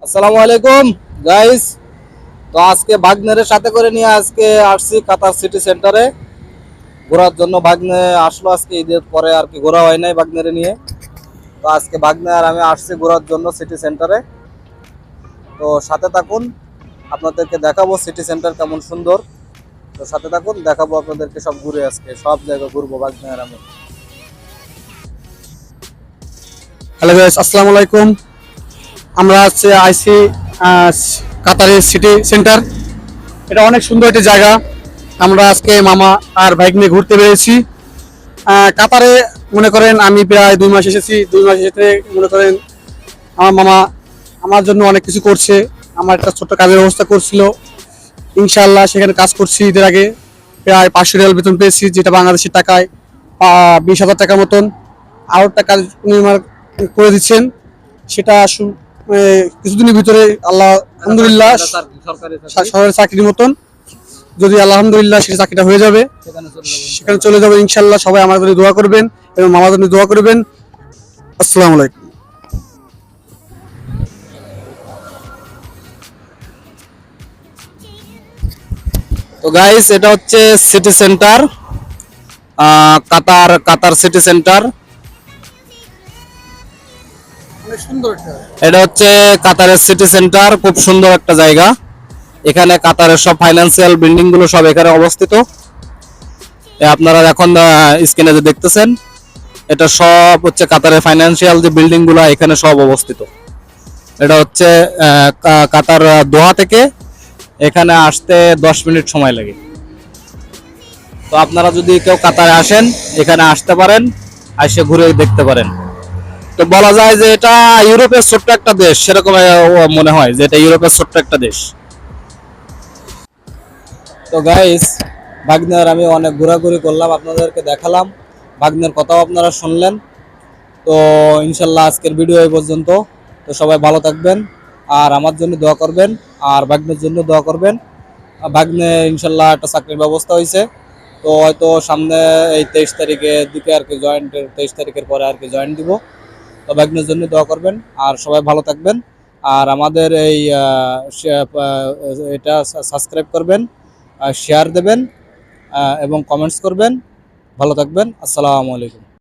আসসালামু আলাইকুম গাইস। তো আজকে ভাগ্নের সাথে করে নিয়ে আজকে আসছি কাতার সিটি সেন্টারে ঘোরার জন্য। ভাগ্নে আসলো আজকে ঈদের পরে, আর কি ঘোরা হয় নাই ভাগ্নের নিয়ে। তো আজকে ভাগ্নে আর আমি আসছি ঘোরার জন্য সিটি সেন্টারে। তো সাথে থাকুন, আপনাদেরকে দেখাবো সিটি সেন্টার কেমন সুন্দর। তো সাথে থাকুন, দেখাবো আপনাদেরকে সব ঘুরে, আজকে সব জায়গা ঘুরবো ভাগ্নে আর আমি। হ্যালো গাইস, আসসালামু আলাইকুম। আমরা হচ্ছে আইসি কাতারের সিটি সেন্টার। এটা অনেক সুন্দর একটি জায়গা। আমরা আজকে মামা আর বাইক নিয়ে ঘুরতে পেরেছি কাতারে। মনে করেন আমি প্রায় 2 মাস এসেছি। 2 মাস এসে মনে করেন আমার মামা আমার জন্য অনেক কিছু করছে। আমার একটা ছোট্ট কাজের ব্যবস্থা করছিল, ইনশাআল্লাহ সেখানে কাজ করছি। ঈদের আগে প্রায় 500 রিয়াল বেতন পেয়েছি, যেটা বাংলাদেশের টাকায় 20,000 টাকার মতন। আরও একটা কাজ উনি আমার করে দিচ্ছেন, সেটা কিছুদিনের ভিতরে আল্লাহ আলহামদুলিল্লাহ সরকারি চাকরির মতন, যদি আলহামদুলিল্লাহ সেই চাকরিটা হয়ে যাবে, সেখানে চলে যাবে ইনশাল্লাহ। সবাই আমার জন্য দোয়া করবেন এবং মামার জন্য দোয়া করবেন। আসসালামু আলাইকুম। তো গাইস, এটা হচ্ছে সিটি সেন্টার, কাতার কাতার সিটি সেন্টার। অনেক সুন্দর। এটা হচ্ছে কাতারের সিটি সেন্টার, খুব সুন্দর একটা জায়গা। এখানে কাতারের সব ফাইন্যান্সিয়াল বিল্ডিং গুলো সব এখানে অবস্থিত। আপনারা এখন স্ক্রিনে যে দেখতেছেন, এটা সব হচ্ছে কাতারের ফাইন্যান্সিয়াল যে বিল্ডিং গুলো এখানে সব অবস্থিত। এটা হচ্ছে কাতার দোহা থেকে এখানে আসতে 10 মিনিট সময় লাগে। তো আপনারা যদি কেউ কাতারে আসেন, এখানে আসতে পারেন, এসে ঘুরে দেখতে পারেন। তো বলা যায় যে এটা ইউরোপের ছোট্ট একটা দেশ, সেরকম মনে হয় যে এটা ইউরোপের ছোট্ট একটা দেশ। তো গাইস, ভাগ্নের আমি অনেক ঘোরাঘুরি করলাম, আপনাদেরকে দেখালাম, ভাগ্নের কথাও আপনারা শুনলেন। তো ইনশাল্লাহ আজকের ভিডিও এই পর্যন্ত। তো সবাই ভালো থাকবেন, আর আমার জন্য দোয়া করবেন, আর ভাগ্নের জন্য দোয়া করবেন। ভাগ্নে ইনশাল্লাহ একটা চাকরির ব্যবস্থা হয়েছে। তো হয়তো সামনে এই 23 তারিখের দিকে আর কি জয়েন্টের, 23 তারিখের পরে আর কি জয়েন্ট দিব। তো ভাগ্নের জন্য দোয়া করবেন, আর সবাই ভালো থাকবেন। আর আমাদের এই এটা সাবস্ক্রাইব করবেন, শেয়ার দেবেন, এবং কমেন্টস করবেন। ভালো থাকবেন। আসসালামু আলাইকুম।